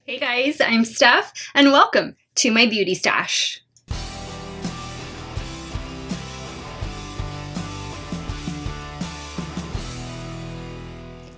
Hey guys, I'm Steff, and welcome to my beauty stash.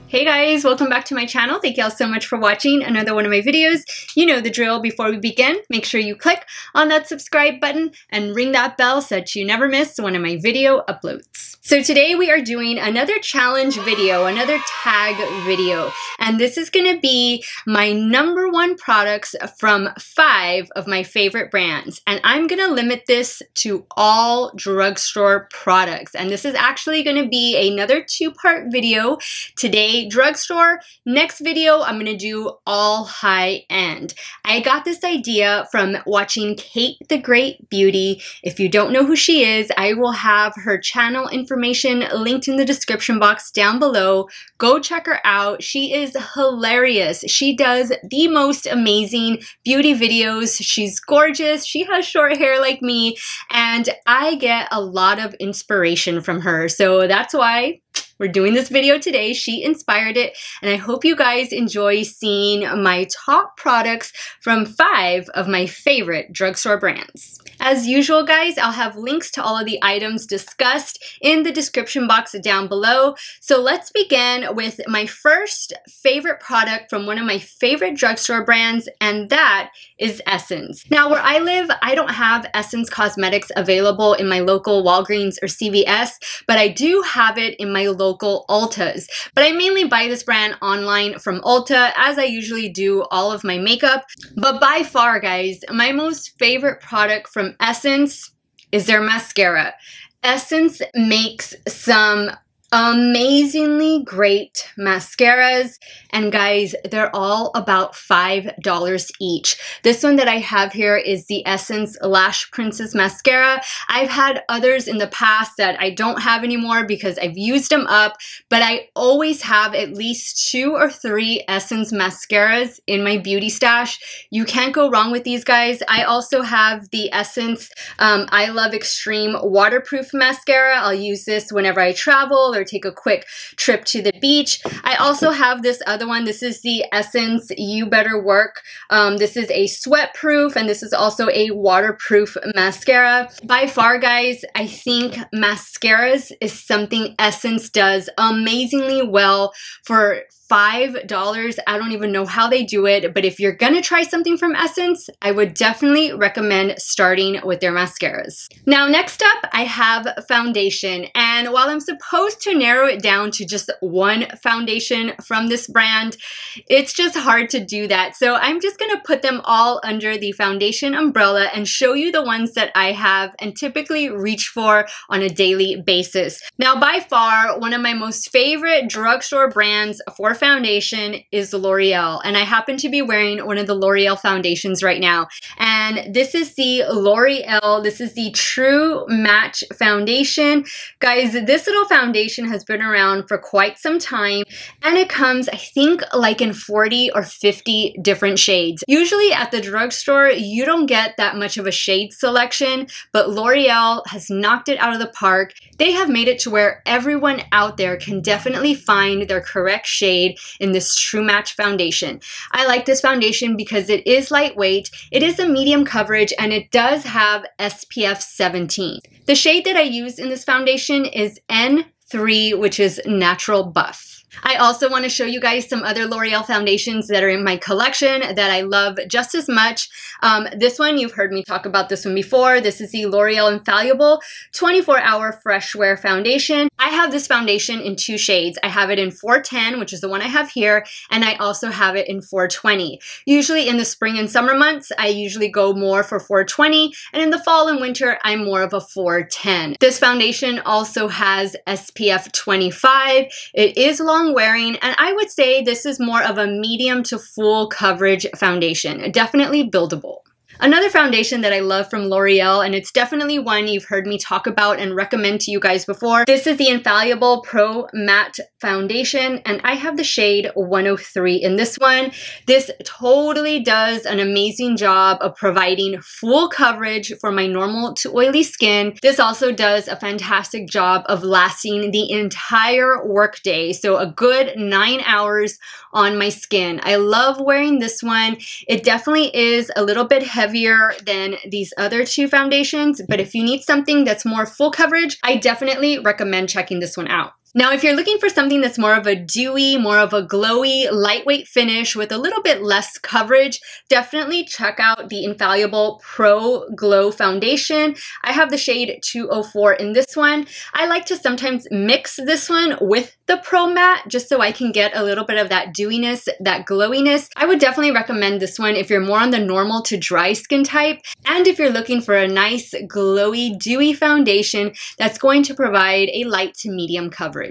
Hey guys, welcome back to my channel. Thank y'all so much for watching another one of my videos. You know the drill. Before we begin, make sure you click on that subscribe button and ring that bell so that you never miss one of my video uploads. So today we are doing another challenge video, another tag video, and this is going to be my #1 products from 5 of my favorite brands, and I'm going to limit this to all drugstore products, and this is actually going to be another 2-part video. Today, drugstore. Next video, I'm going to do all high-end. I got this idea from watching Cate the Great Beauty. If you don't know who she is, I will have her channel information linked in the description box down below. Go check her out. She is hilarious. She does the most amazing beauty videos. She's gorgeous. She has short hair like me, and I get a lot of inspiration from her. So that's why we're doing this video today. She inspired it, and I hope you guys enjoy seeing my top products from 5 of my favorite drugstore brands. As usual, guys, I'll have links to all of the items discussed in the description box down below. So let's begin with my first favorite product from one of my favorite drugstore brands, and that is Essence. Now, where I live, I don't have Essence Cosmetics available in my local Walgreens or CVS, but I do have it in my local Ultas. But I mainly buy this brand online from Ulta, as I usually do all of my makeup. But by far, guys, my most favorite product from Essence is their mascara. Essence makes some amazingly great mascaras, and guys, they're all about $5 each. This one that I have here is the Essence Lash Princess Mascara. I've had others in the past that I don't have anymore because I've used them up, but I always have at least 2 or 3 Essence mascaras in my beauty stash. You can't go wrong with these, guys. I also have the Essence I Love Extreme Waterproof Mascara. I'll use this whenever I travel or take a quick trip to the beach. I also have this other one. This is the Essence You Better Work. This is a sweat proof, and this is also a waterproof mascara. By far, guys, I think mascaras is something Essence does amazingly well for $5. I don't even know how they do it, but if you're gonna try something from Essence, I would definitely recommend starting with their mascaras. Now, next up, I have foundation, and while I'm supposed to narrow it down to just one foundation from this brand, it's just hard to do that. So I'm just gonna put them all under the foundation umbrella and show you the ones that I have and typically reach for on a daily basis. Now, by far, one of my most favorite drugstore brands for foundation is L'Oreal, and I happen to be wearing one of the L'Oreal foundations right now, and this is the L'Oreal, this is the True Match Foundation. Guys, this little foundation has been around for quite some time, and it comes, I think, like in 40 or 50 different shades. Usually at the drugstore, you don't get that much of a shade selection, but L'Oreal has knocked it out of the park. They have made it to where everyone out there can definitely find their correct shade in this True Match foundation. I like this foundation because it is lightweight, it is a medium coverage, and it does have SPF 17. The shade that I use in this foundation is N3, which is Natural Buff. I also want to show you guys some other L'Oreal foundations that are in my collection that I love just as much. This one, you've heard me talk about this one before. This is the L'Oreal Infallible 24-Hour Fresh Wear Foundation. I have this foundation in 2 shades. I have it in 410, which is the one I have here, and I also have it in 420. Usually in the spring and summer months, I usually go more for 420, and in the fall and winter, I'm more of a 410. This foundation also has SPF 25. It is long wearing, and I would say this is more of a medium to full coverage foundation. Definitely buildable. Another foundation that I love from L'Oreal, and it's definitely one you've heard me talk about and recommend to you guys before. This is the Infallible Pro Matte Foundation, and I have the shade 103 in this one. This totally does an amazing job of providing full coverage for my normal to oily skin. This also does a fantastic job of lasting the entire workday, so a good 9 hours on my skin. I love wearing this one. It definitely is a little bit heavier than these other two foundations, but if you need something that's more full coverage, I definitely recommend checking this one out. Now, if you're looking for something that's more of a dewy, more of a glowy, lightweight finish with a little bit less coverage, definitely check out the Infallible Pro-Glow Foundation. I have the shade 204 in this one. I like to sometimes mix this one with the Pro Matte just so I can get a little bit of that dewiness, that glowiness. I would definitely recommend this one if you're more on the normal to dry skin type, and if you're looking for a nice, glowy, dewy foundation that's going to provide a light to medium coverage.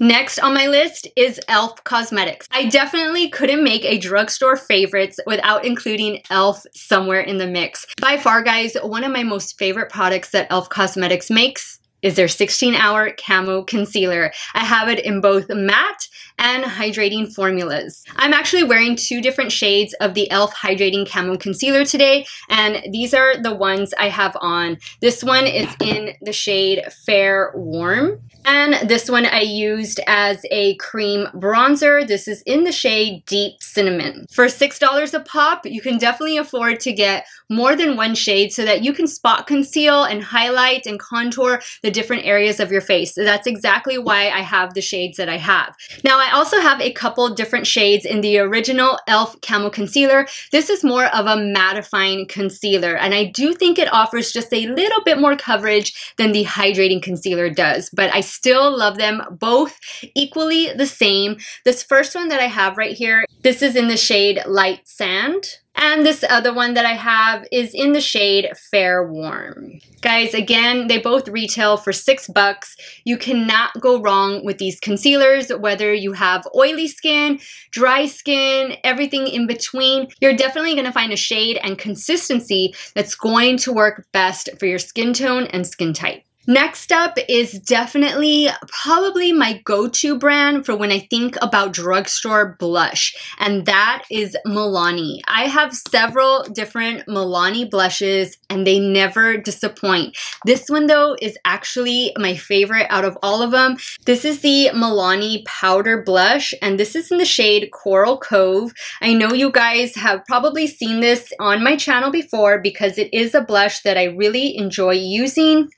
Next on my list is e.l.f. Cosmetics. I definitely couldn't make a drugstore favorites without including e.l.f. somewhere in the mix. By far, guys, one of my most favorite products that e.l.f. Cosmetics makes is their 16-hour Camo Concealer. I have it in both matte and hydrating formulas. I'm actually wearing two different shades of the e.l.f. Hydrating Camo Concealer today, and these are the ones I have on. This one is in the shade Fair Warm, and this one I used as a cream bronzer. This is in the shade Deep Cinnamon. For $6 a pop, you can definitely afford to get more than one shade so that you can spot conceal and highlight and contour the different areas of your face. So that's exactly why I have the shades that I have. Now, I also have a couple different shades in the original e.l.f. Camo Concealer. This is more of a mattifying concealer, and I do think it offers just a little bit more coverage than the hydrating concealer does, but I still love them both equally the same. This first one that I have right here, this is in the shade Light Sand. And this other one that I have is in the shade Fair Warm. Guys, again, they both retail for $6. You cannot go wrong with these concealers, whether you have oily skin, dry skin, everything in between. You're definitely going to find a shade and consistency that's going to work best for your skin tone and skin type. Next up is definitely probably my go-to brand for when I think about drugstore blush, and that is Milani. I have several different Milani blushes and they never disappoint. This one though is actually my favorite out of all of them. This is the Milani Powder Blush, and this is in the shade Coral Cove. I know you guys have probably seen this on my channel before because it is a blush that I really enjoy using.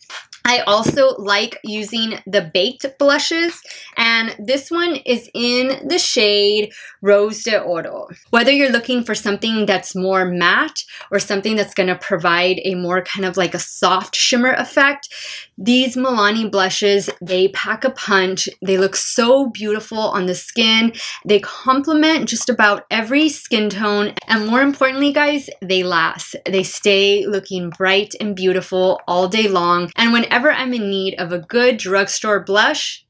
I also like using the baked blushes, and this one is in the shade Rose de Oro. Whether you're looking for something that's more matte or something that's going to provide a more kind of like a soft shimmer effect, these Milani blushes, they pack a punch. They look so beautiful on the skin. They complement just about every skin tone, and more importantly, guys, they last. They stay looking bright and beautiful all day long, and whenever I'm in need of a good drugstore blush,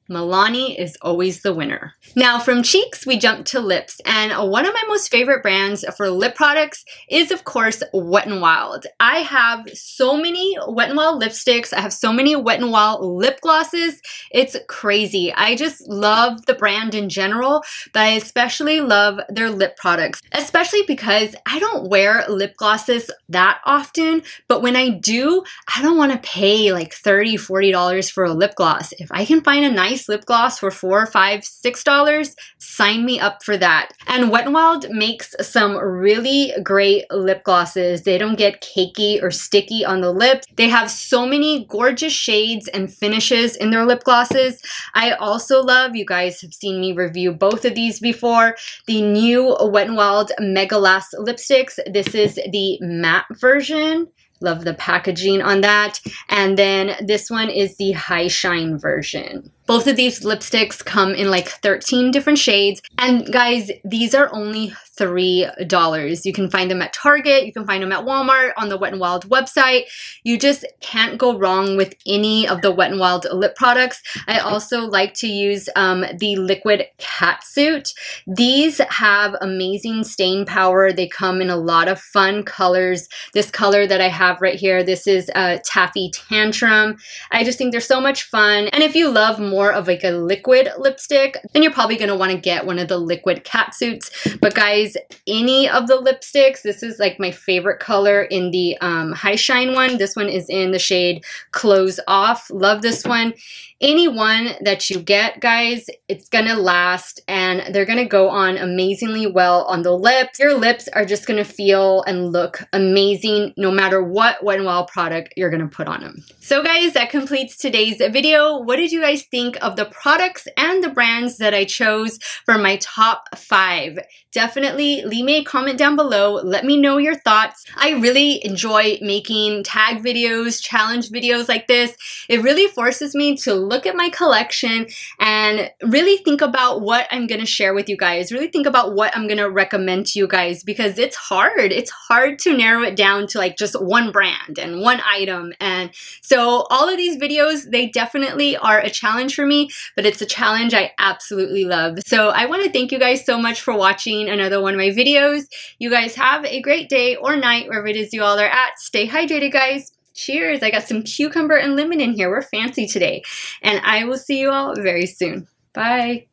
Milani is always the winner. Now from cheeks, we jump to lips, and one of my most favorite brands for lip products is of course Wet n Wild. I have so many Wet n Wild lipsticks. I have so many Wet n Wild lip glosses. It's crazy. I just love the brand in general, but I especially love their lip products, especially because I don't wear lip glosses that often, but when I do, I don't want to pay like $30, $40 for a lip gloss. If I can find a nice lip gloss for $4, $5, $6, sign me up for that. And Wet n Wild makes some really great lip glosses. They don't get cakey or sticky on the lips. They have so many gorgeous shades and finishes in their lip glosses. I also love, you guys have seen me review both of these before, the new Wet n Wild Mega Last lipsticks. This is the matte version. Love the packaging on that. And then this one is the high shine version. Both of these lipsticks come in like 13 different shades. And guys, these are only $3. You can find them at Target, you can find them at Walmart, on the Wet n Wild website. You just can't go wrong with any of the Wet n Wild lip products. I also like to use the liquid Catsuit. These have amazing stain power. They come in a lot of fun colors. This color that I have right here, this is Taffy Tantrum. I just think they're so much fun. And if you love more of like a liquid lipstick, then you're probably going to want to get one of the liquid Catsuits. But guys, any of the lipsticks, this is like my favorite color in the High Shine one. This one is in the shade Close Off. Love this one. Any one that you get, guys, it's gonna last and they're gonna go on amazingly well on the lips. Your lips are just gonna feel and look amazing no matter what Wet n Wild product you're gonna put on them. So guys, that completes today's video. What did you guys think of the products and the brands that I chose for my top 5? Definitely leave me a comment down below. Let me know your thoughts. I really enjoy making tag videos, challenge videos like this. It really forces me to look at my collection and really think about what I'm going to share with you guys. Really think about what I'm going to recommend to you guys, because it's hard. It's hard to narrow it down to like just one brand and one item. And so all of these videos, they definitely are a challenge for me, but it's a challenge I absolutely love. So I want to thank you guys so much for watching another one of my videos. You guys have a great day or night, wherever it is you all are at. Stay hydrated, guys. Cheers. I got some cucumber and lemon in here. We're fancy today. And I will see you all very soon. Bye.